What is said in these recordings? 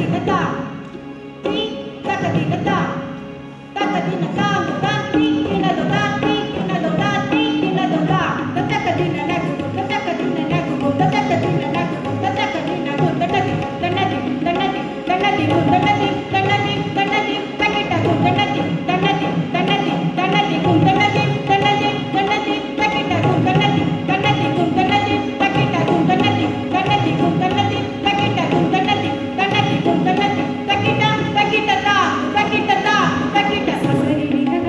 Takita, takita, takita, takita,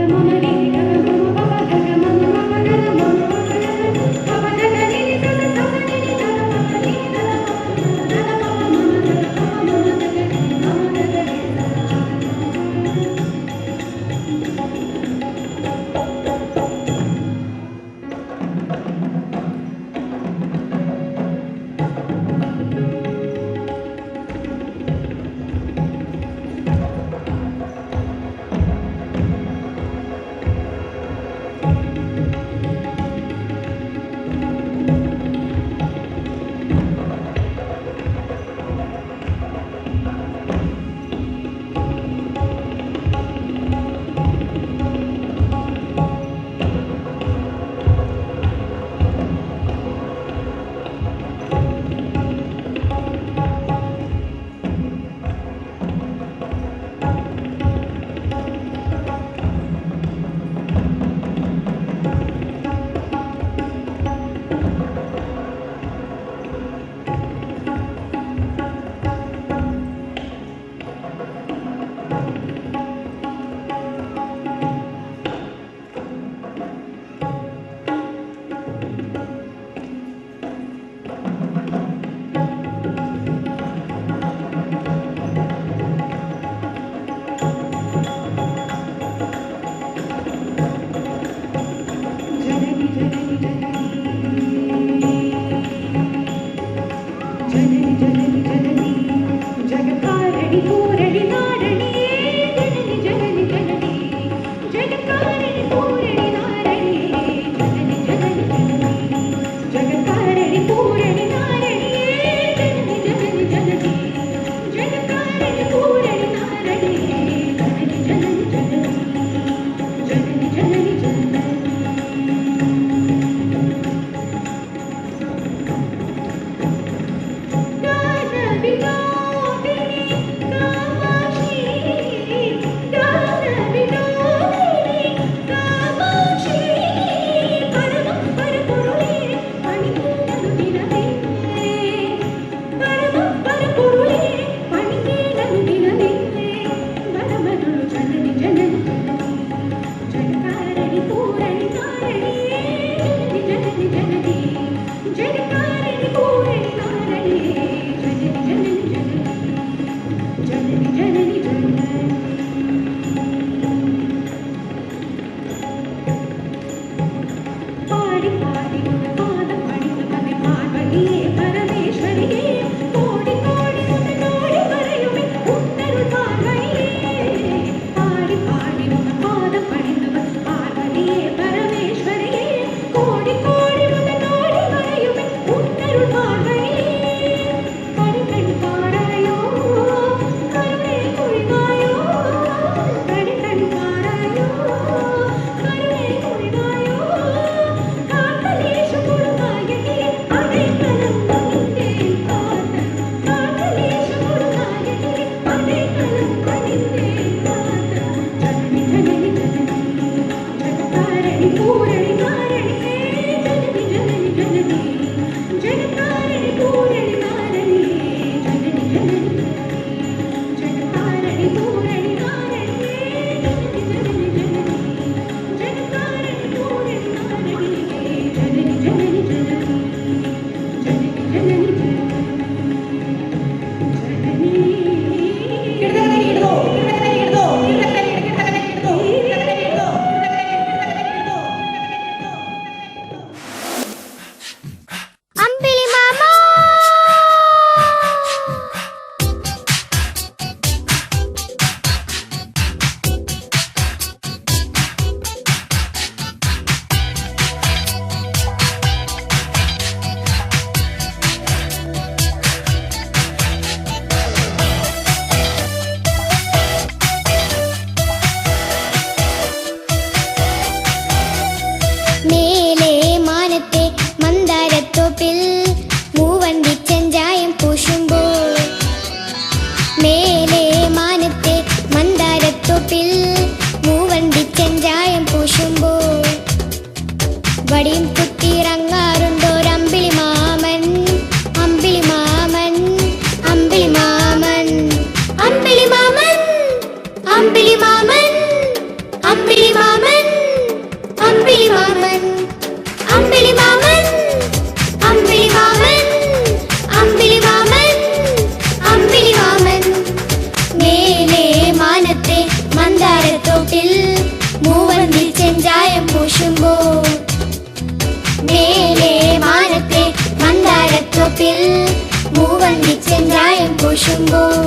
ചെഞ്ചായം പൂശുമ്പോൾ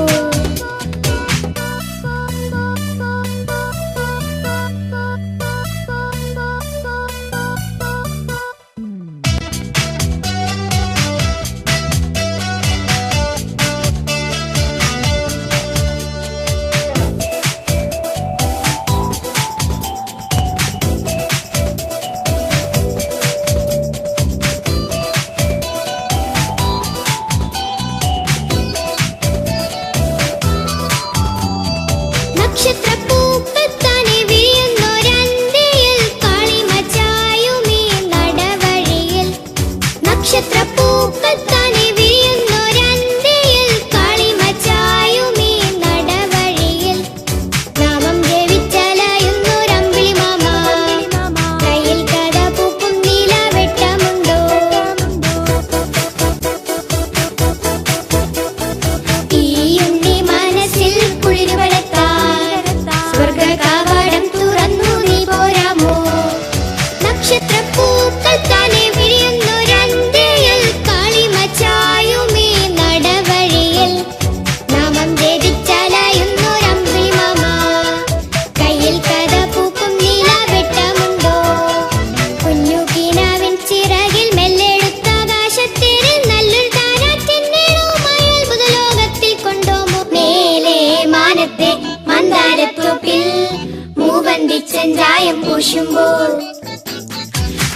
ചെഞ്ചായം പൂശുമ്പോൾ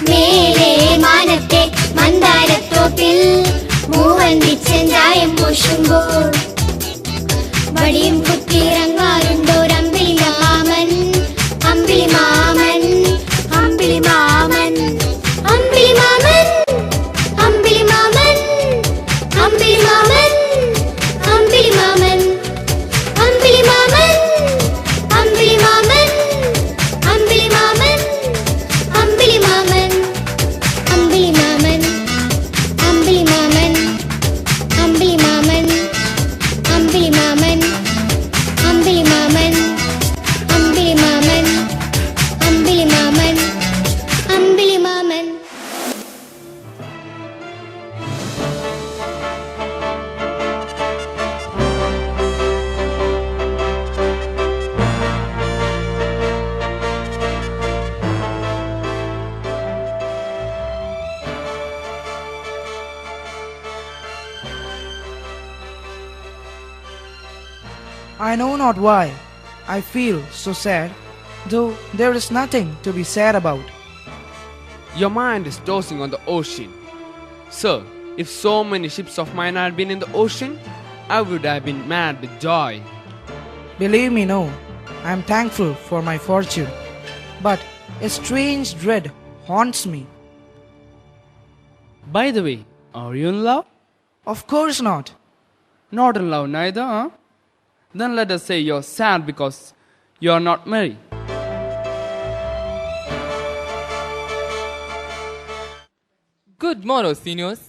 മേലെ മാനത്തെ മന്ദാരത്തോപ്പിൽ മൂവന്തി ചെഞ്ചായം പൂശുമ്പോൾ വടിയും കുത്തിയിറങ്ങാറുണ്ടോരമ്പിളി മാമൻ അമ്പിളി മാമൻ അമ്പിളി മാമൻ അമ്പിളി മാമൻ അമ്പിളി മാമൻ അമ്പിളി മാമൻ അമ്പിളി മാമൻ അമ്പിളി മാമൻ അമ്പിളി മാമൻ അമ്പിളി മാമൻ അമ്പിളി മാമൻ അമ്പിളി മാമൻ അമ്പിളി മാമൻ അമ്പിളി മാമൻ അമ്പിളി മാമൻ അമ്പിളി മാമൻ അമ്പിളി മാമൻ അമ്പിളി മാമൻ അമ്പിളി മാമൻ. I know not why I feel so sad, though there is nothing to be sad about. Your mind is tossing on the ocean. Sir, if so many ships of mine had been in the ocean, I would have been mad with joy. Believe me, no, I am thankful for my fortune, but a strange dread haunts me. By the way, are you in love? Of course not. Not in love neither, huh? Then let us say you're sad because you're not married. Good morrow, seniors.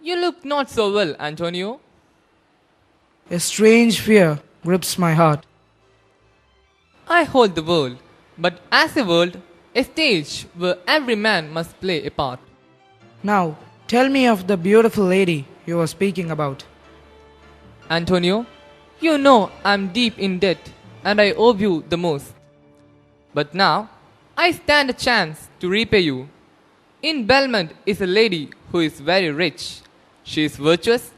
You look not so well, Antonio. A strange fear grips my heart. I hold the world, but as a world, a stage where every man must play a part. Now, tell me of the beautiful lady you were speaking about. Antonio, you know I'm deep in debt and I owe you the most. But now, I stand a chance to repay you. In Belmont is a lady who is very rich. She is virtuous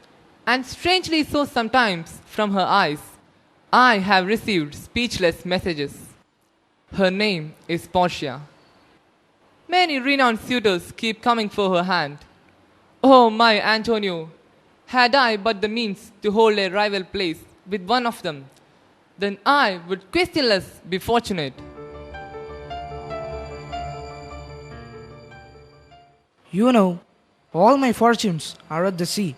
and strangely so sometimes from her eyes. I have received speechless messages. Her name is Portia. Many renowned suitors keep coming for her hand. Oh my Antonio, had I but the means to hold a rival place with one of them, then I would questionless be fortunate. You know, all my fortunes are at the sea.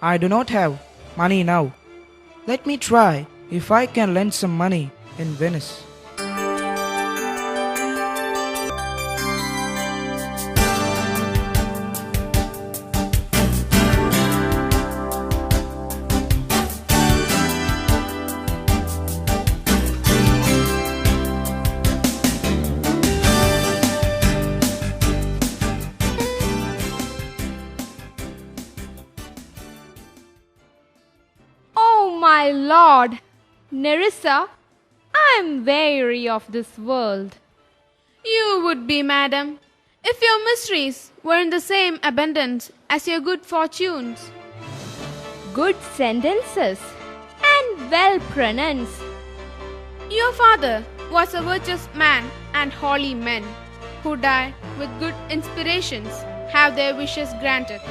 I do not have money now. Let me try if I can lend some money in Venice. my lord, Nerissa, I am weary of this world. You would be, madam, if your miseries were in the same abundance as your good fortunes. Good sentences and well pronounced. Your father was a virtuous man, and holy men who die with good inspirations have their wishes granted.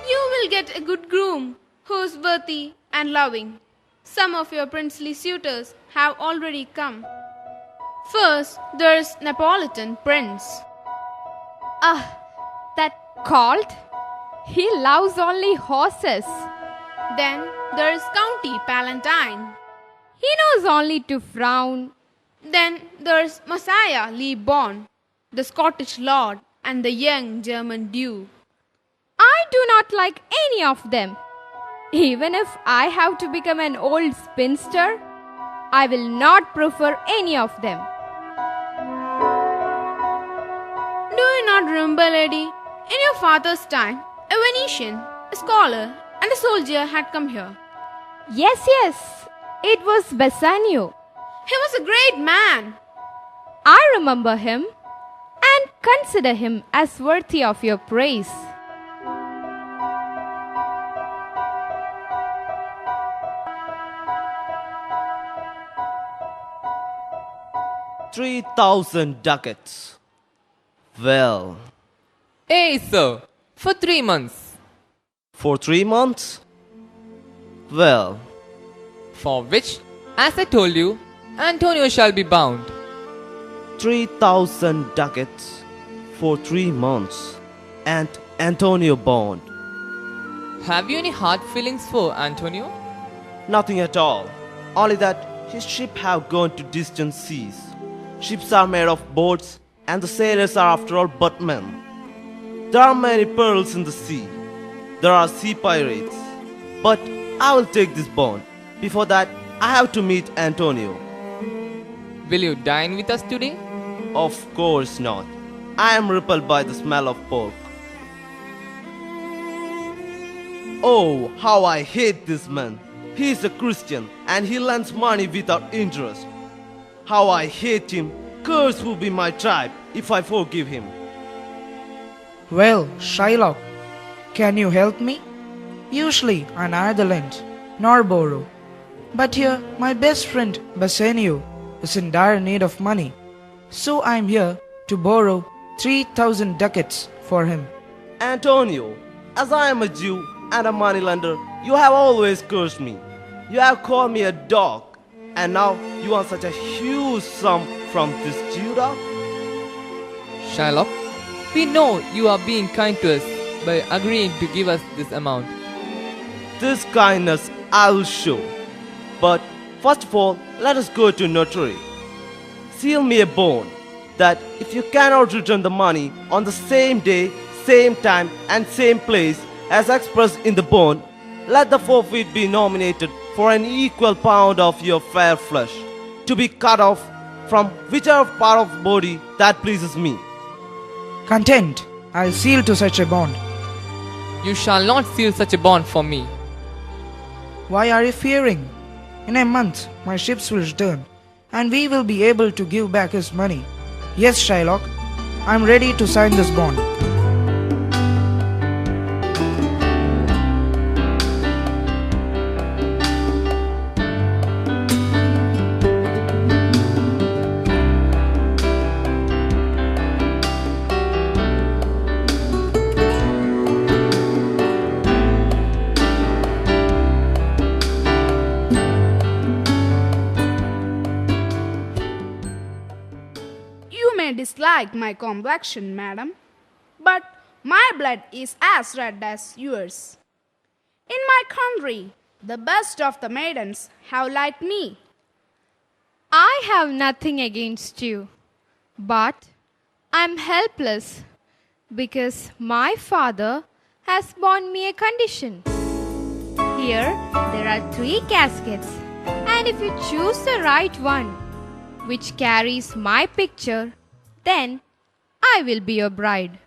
You will get a good groom who is worthy and loving. Some of your princely suitors have already come. First, there is Neapolitan prince. That colt? He loves only horses. Then there is County Palatine. He knows only to frown. Then there is Messiah Le Bon, the Scottish lord, and the young German duke. I do not like any of them. Even if I have to become an old spinster, I will not prefer any of them. Do you not remember, lady, in your father's time, a Venetian, a scholar, and a soldier had come here? Yes, it was Bassanio. He was a great man. I remember him and consider him as worthy of your praise. $3,000 ducats. Well, Hey, sir, for 3 months, for 3 months? Well, for which, as I told you, Antonio shall be bound. 3,000 ducats for 3 months, and Antonio bound. Have you any hard feelings for Antonio? Nothing at all. Only that his ship have gone to distant seas. Ships are made of boats, and the sailors are after all but men. There are many perils in the sea. There are sea pirates. But I will take this bond. Before that, I have to meet Antonio. Will you dine with us today? Of course not. I am repelled by the smell of pork. Oh, how I hate this man. He is a Christian and he lends money without interest. How I hate him. Curse will be my tribe if I forgive him. Well, Shylock, can you help me? Usually I neither lend nor borrow. But here my best friend Bassanio is in dire need of money. So I am here to borrow 3,000 ducats for him. Antonio, as I am a Jew and a moneylender, you have always cursed me. You have called me a dog, and now you want such a huge sum from this Judah? Shylock, we know you are being kind to us by agreeing to give us this amount. This kindness I will show. But first of all, let us go to notary. Seal me a bond that if you cannot return the money on the same day, same time and same place as expressed in the bond, let the forfeit be nominated for an equal pound of your fair flesh, to be cut off from whichever part of the body that pleases me. Content, I'll seal to such a bond. You shall not seal such a bond for me. Why are you fearing? In a month my ships will return, and we will be able to give back his money. Yes, Shylock, I'm ready to sign this bond. You may dislike my complexion, madam, but my blood is as red as yours. In my country, the best of the maidens have liked me. I have nothing against you, but I am helpless because my father has borne me a condition. Here there are 3 caskets, and if you choose the right one, which carries my picture, then I will be your bride.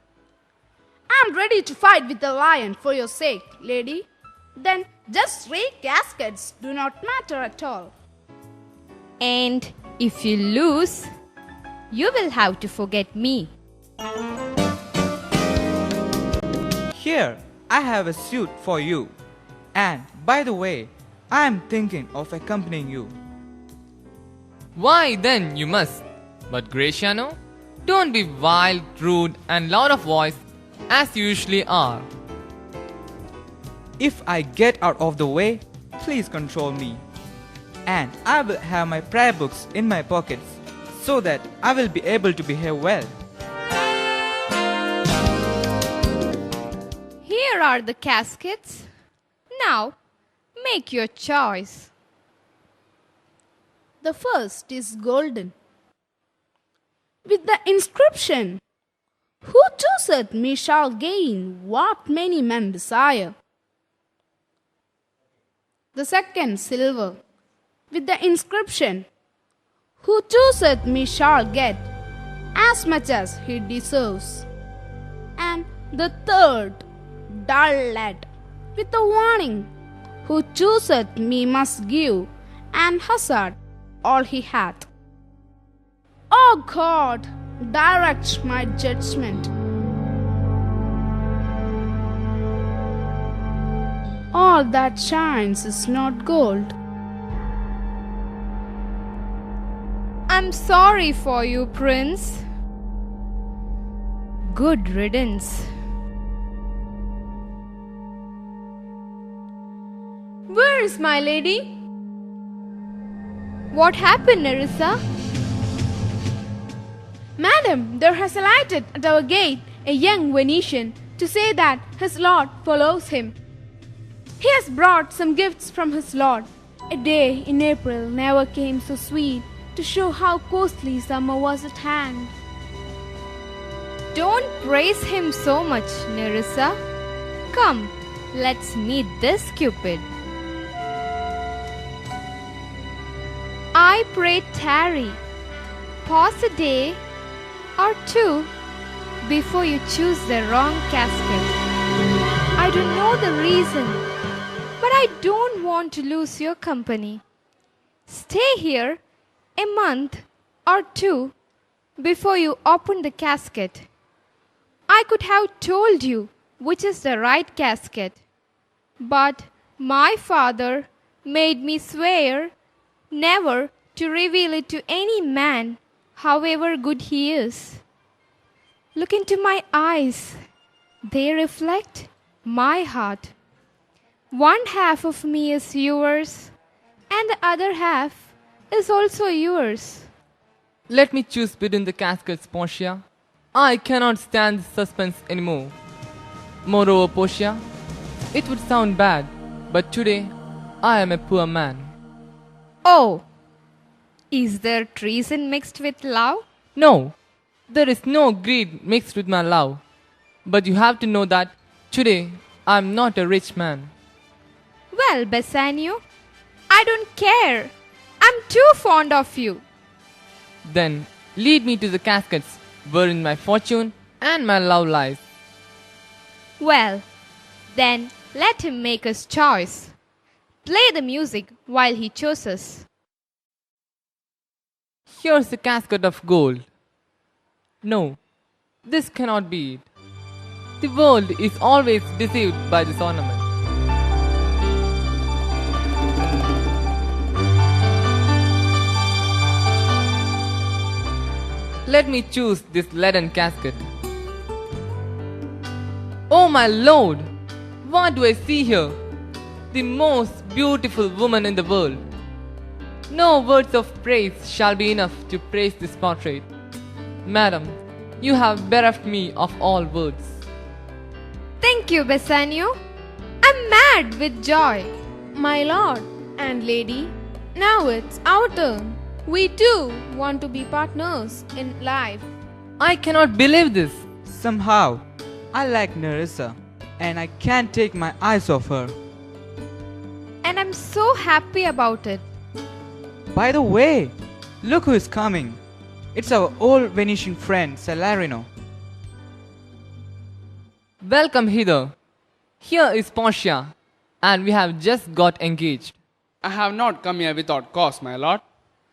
I am ready to fight with the lion for your sake, lady. Then just 3 caskets do not matter at all. And if you lose, you will have to forget me. Here, I have a suit for you. And by the way, I am thinking of accompanying you. Why then you must. But Graciano, don't be wild, rude, and loud of voice as you usually are. If I get out of the way, please control me. And I will have my prayer books in my pockets so that I will be able to behave well. Here are the caskets. Now, make your choice. The first is golden, with the inscription, "Who chooseth me shall gain what many men desire." The second silver, with the inscription, "Who chooseth me shall get as much as he deserves." And the third, dull lead, with the warning, "Who chooseth me must give and hazard all he hath." O God, direct my judgment. All that shines is not gold. I'm sorry for you, Prince. Good riddance. Where is my lady? What happened, Nerissa? Madam, there has alighted at our gate a young Venetian to say that his lord follows him. He has brought some gifts from his lord. A day in April never came so sweet to show how costly summer was at hand. Don't praise him so much, Nerissa. Come, let's meet this Cupid. I pray tarry. Pause a day or two before you choose the wrong casket. I don't know the reason, but I don't want to lose your company. Stay here a month or two before you open the casket. I could have told you which is the right casket, but my father made me swear never to reveal it to any man, however good he is. Look into my eyes. They reflect my heart. One half of me is yours, and the other half is also yours. Let me choose between the caskets, Portia. I cannot stand this suspense anymore. Moreover, Portia, it would sound bad, but today I am a poor man. Oh, is there treason mixed with love? No, there is no greed mixed with my love. But you have to know that today I am not a rich man. Well, Bassanio, I don't care. I'm too fond of you. Then lead me to the caskets wherein my fortune and my love lies. Well, then let him make his choice. Play the music while he chooses. Here's a casket of gold. No, this cannot be it. The world is always deceived by this ornament. Let me choose this leaden casket. Oh my lord! What do I see here? The most beautiful woman in the world. No words of praise shall be enough to praise this portrait. Madam, you have bereft me of all words. Thank you, Bassanio. I'm mad with joy. My lord and lady, now it's our turn. We too want to be partners in life. I cannot believe this. Somehow, I like Nerissa, and I can't take my eyes off her. And I'm so happy about it. By the way, look who is coming. It's our old Venetian friend, Salarino. Welcome hither. Here is Portia, and we have just got engaged. I have not come here without cause, my lord.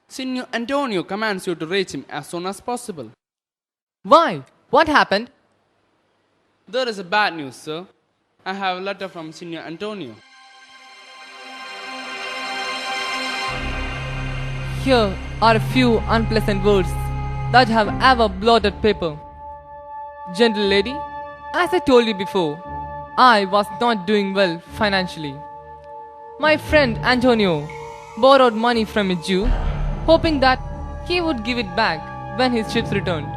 Signor Antonio commands you to reach him as soon as possible. Why? What happened? There is a bad news, sir. I have a letter from Signor Antonio. Here are a few unpleasant words that have ever blotted paper. Gentle lady, as I told you before, I was not doing well financially. My friend Antonio borrowed money from a Jew, hoping that he would give it back when his ships returned.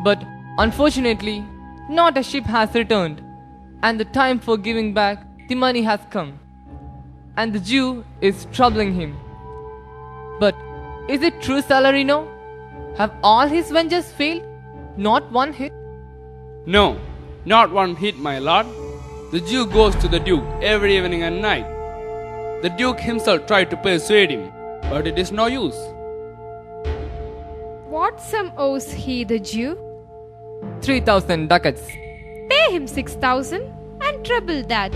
But unfortunately, not a ship has returned, and the time for giving back the money has come, and the Jew is troubling him. But is it true, Salarino? Have all his ventures failed? Not one hit? No, not one hit, my lord. The Jew goes to the Duke every evening and night. The Duke himself tried to persuade him, but it is no use. What sum owes he the Jew? 3,000 ducats. Pay him 6,000 and treble that.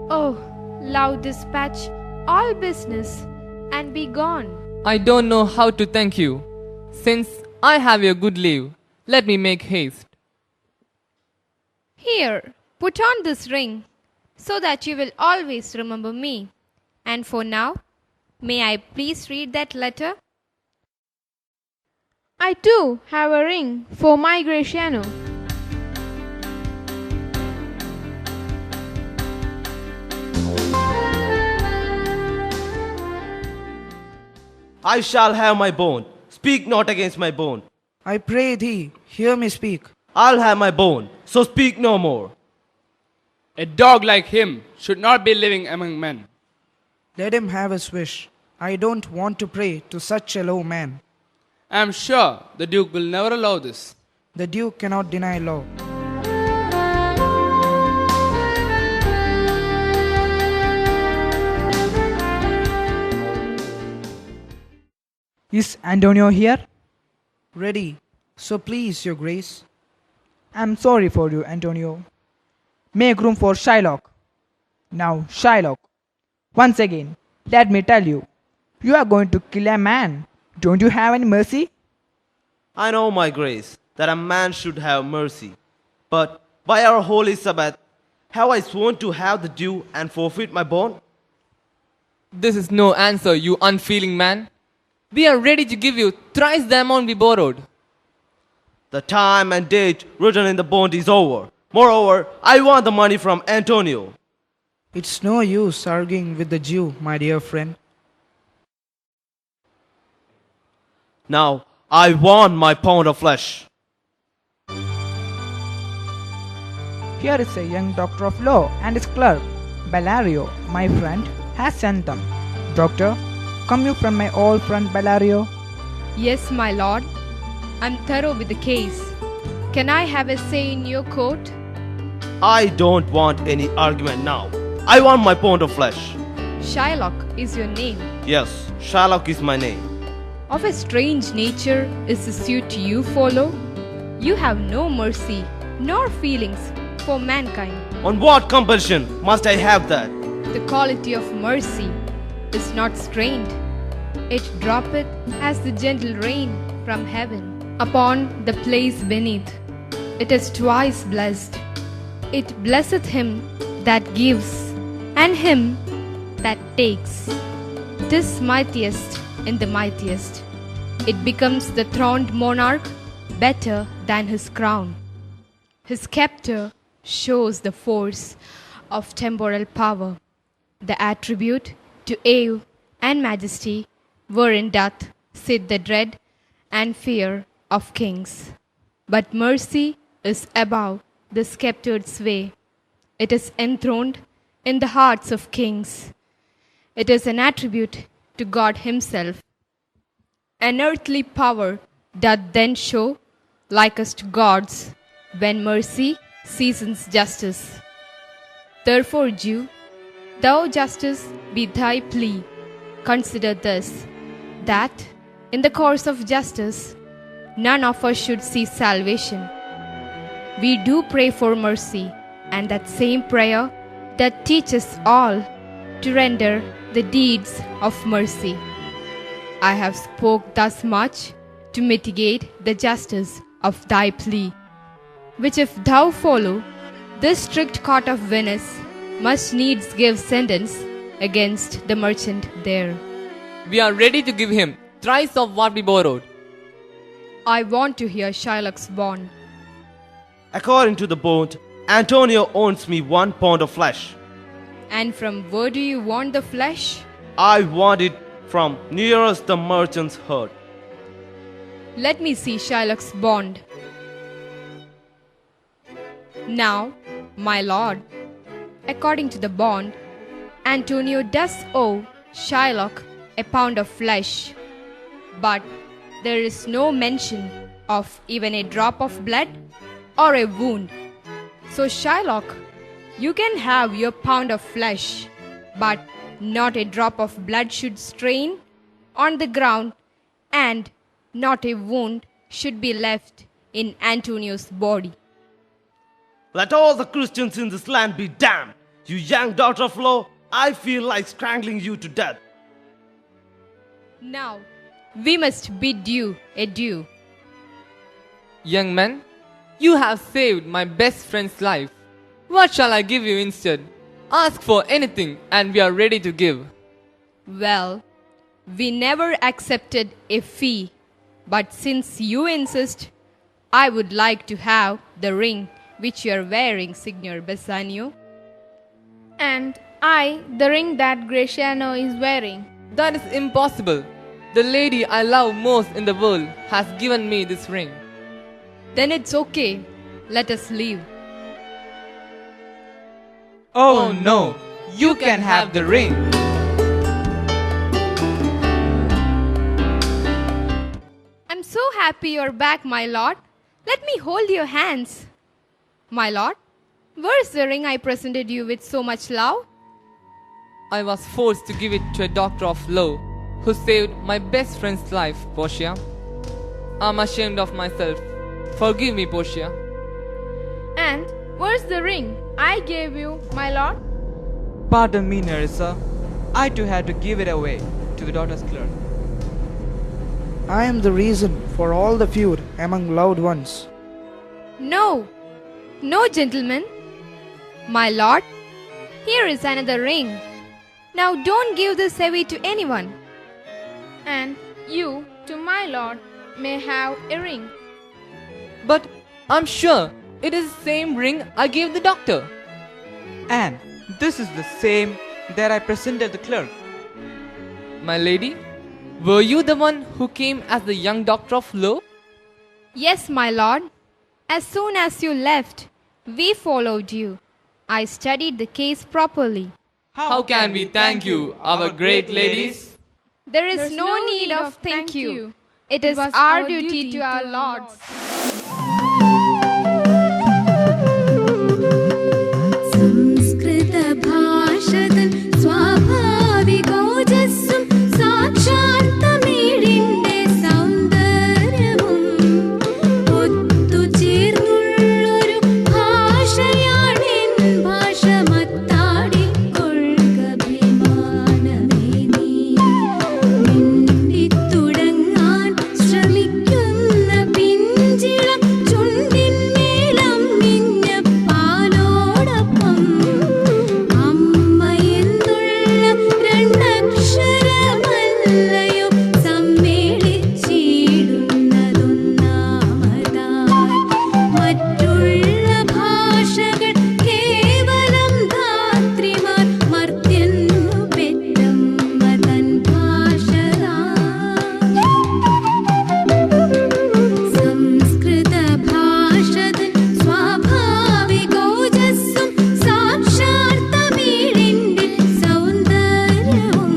Oh, loud dispatch all business and be gone. I don't know how to thank you. Since I have your good leave, let me make haste. Here, put on this ring, so that you will always remember me. And for now, may I please read that letter? I too have a ring for my Graciano. I shall have my bone. Speak not against my bone. I pray thee, hear me speak. I'll have my bone, so speak no more. A dog like him should not be living among men. Let him have his wish. I don't want to pray to such a low man. I am sure the Duke will never allow this. The Duke cannot deny law. Is Antonio here? Ready. So please, your grace. I'm sorry for you, Antonio. Make room for Shylock. Now, Shylock, once again, let me tell you, you are going to kill a man. Don't you have any mercy? I know, my grace, that a man should have mercy. But by our holy Sabbath, have I sworn to have the due and forfeit my bone? This is no answer, you unfeeling man. We are ready to give you thrice the amount we borrowed. The time and date written in the bond is over. Moreover, I want the money from Antonio. It's no use arguing with the Jew, my dear friend. Now, I want my pound of flesh. Here is a young doctor of law and his clerk, Bellario, my friend, has sent them. Doctor, come you from my old friend Bellario? Yes, my lord. I'm thorough with the case. Can I have a say in your court? I don't want any argument now. I want my pound of flesh. Shylock is your name. Yes, Shylock is my name. Of a strange nature is the suit you follow. You have no mercy nor feelings for mankind. On what compulsion must I have that? The quality of mercy is not strained. It droppeth as the gentle rain from heaven upon the place beneath. It is twice blessed. It blesseth him that gives, and him that takes. 'Tis mightiest in the mightiest. It becomes the throned monarch better than his crown. His scepter shows the force of temporal power, the attribute to awe and majesty, wherein doth sit the dread and fear of kings. But mercy is above the sceptred sway. It is enthroned in the hearts of kings. It is an attribute to God Himself. An earthly power doth then show likest gods when mercy seasons justice. Therefore, Jew, thou justice be thy plea. Consider this, that in the course of justice, none of us should see salvation. We do pray for mercy, and that same prayer that teaches all to render the deeds of mercy. I have spoke thus much to mitigate the justice of thy plea, which if thou follow, this strict court of Venice must needs give sentence against the merchant there. We are ready to give him thrice of what we borrowed. I want to hear Shylock's bond. According to the bond, Antonio owns me 1 pound of flesh. And from where do you want the flesh? I want it from nearest the merchant's hut. Let me see Shylock's bond. Now, my lord, according to the bond, Antonio does owe Shylock a pound of flesh, but there is no mention of even a drop of blood or a wound. So Shylock, you can have your pound of flesh, but not a drop of blood should strain on the ground, and not a wound should be left in Antonio's body. Let all the Christians in this land be damned. You young daughter of law, I feel like strangling you to death. Now, we must bid you adieu. Young man, you have saved my best friend's life. What shall I give you instead? Ask for anything and we are ready to give. Well, we never accepted a fee, but since you insist, I would like to have the ring which you are wearing, Signor Bassanio. And I, the ring that Graciano is wearing. That is impossible. The lady I love most in the world has given me this ring. Then it's okay. Let us leave. Oh no, you can have the ring. I'm so happy you're back, my lord. Let me hold your hands. My lord, where's the ring I presented you with so much love? I was forced to give it to a doctor of law who saved my best friend's life, Portia. I'm ashamed of myself. Forgive me, Portia. And where's the ring I gave you, my lord? Pardon me, Nerissa. I too had to give it away to the daughter's clerk. I am the reason for all the feud among loved ones. No, no, gentlemen. My lord, here is another ring. Now don't give this away to anyone. And you, to my lord, may have a ring. But I'm sure it is the same ring I gave the doctor. And this is the same that I presented the clerk. My lady, were you the one who came as the young doctor of law? Yes, my lord. As soon as you left, we followed you. I studied the case properly. How can we thank you, our great ladies? There is There's no need of thank you. It is our duty to our lords. സംസ്കൃതഭാഷതൻ സ്വാഭാവികോജസ്സും സാക്ഷാത്തമിഴിന്റെ സൗന്ദര്യവും ഒത്തുചേർന്നുള്ളൊരു ഭാഷയാണെൻ ഭാഷ മത്താടിക്കൊള്ളുകഭിമാനമേ നീ മിണ്ടിത്തുടങ്ങാൻ ശ്രമിക്കുന്ന പിഞ്ചിളം ചുണ്ടിന്മേലം മിഞ്ഞ പാലോടൊപ്പം അമ്മ എന്നുള്ള രണ്ടക്ഷരമല്ലയോ സമ്മേളിച്ചിടുന്നതൊന്നാമതായി മറ്റുള്ള ഭാഷകൾ കേവലം ധാത്രിമാർ മർത്യന്നു പെറ്റമ്മ തൻ സംസ്കൃതഭാഷതൻ സ്വാഭാവികോജസ്സും സാക്ഷാത്തമിഴിന്റെ സൗന്ദര്യവും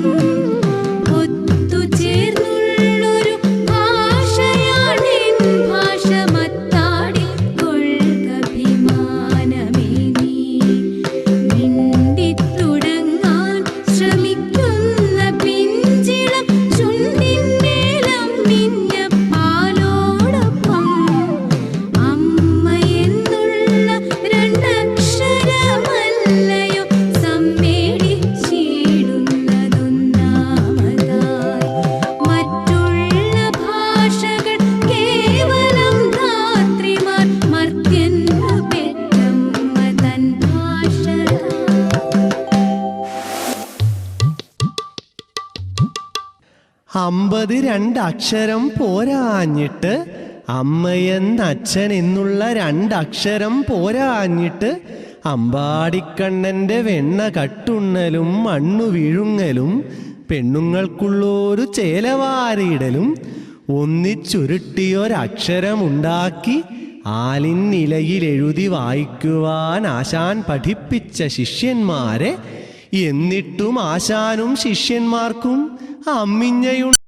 52 അക്ഷരം പോരാഞ്ഞിട്ട്, അമ്മയെന്ന് അച്ഛൻ എന്നുള്ള 2 അക്ഷരം പോരാഞ്ഞിട്ട്, അമ്പാടിക്കണ്ണന്റെ വെണ്ണ കട്ടുണ്ണലും മണ്ണു വിഴുങ്ങലും പെണ്ണുങ്ങൾക്കുള്ളൊരു ചേലവാരിയിടലും ഒന്നിച്ചുരുട്ടിയൊരക്ഷരമുണ്ടാക്കി ആലിനിലയിൽ എഴുതി വായിക്കുവാൻ ആശാൻ പഠിപ്പിച്ച ശിഷ്യന്മാരെ, എന്നിട്ടും ആശാനും ശിഷ്യന്മാർക്കും അമ്മിഞ്ഞയുണ്ട്.